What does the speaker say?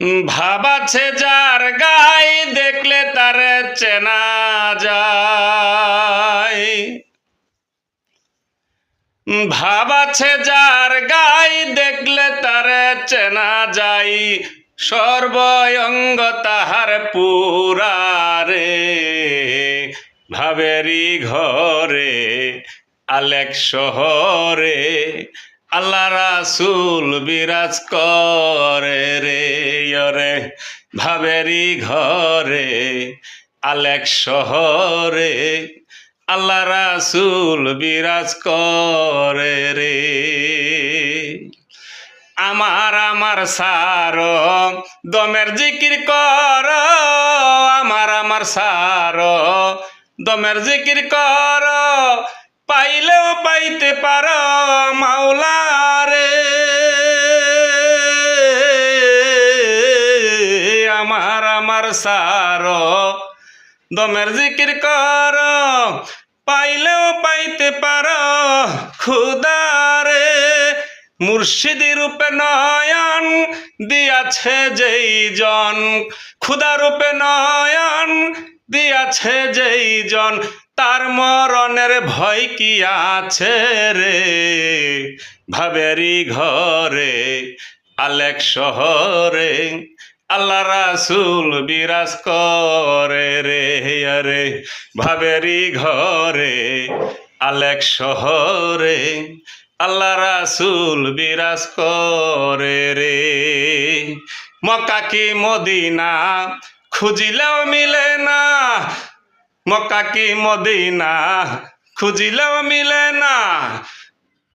ভাব আছে যার গাই দেখলে তার চেনা যায়। ভাব আছে যার গাই দেখলে তার চেনা যায়। সর্বঙ্গ তাহার পুরারে ভাবেরি ঘরে আলেক শহরে আল্লাহ রাসূল বিরাজ করে রে রে। ভাবেরি ঘরে আলেক শহরে আল্লাহ রাসূল বিরাজ করে রে। আমার সার দমের জিকির কর, আমার সার দমের জিকির কর, পাইলেও পাইতে পার মাওলা রে। আমার সার দমের জিকির কর, পাইলেও পাইতে পার খুদা রে। মুর্শিদি রূপে নয়ন দিয়াছে যেই জন, খুদা রূপে নয়ন দিয়াছে যেই জন, তার মরণের ভয় কি আছে রে। ভাবেরি ঘরে আলেক শহরে আল্লাহ রাসূল বিরাজ করে রে রে। ভাবেরি ঘরে আলেক শহরে আল্লাহ রাসূল বিরাজ করে রে। মক্কা কি মদিনা খুঁজিলেও মিলে না, মক্কা কি মদিনা খুঁজিলেও মিলে না,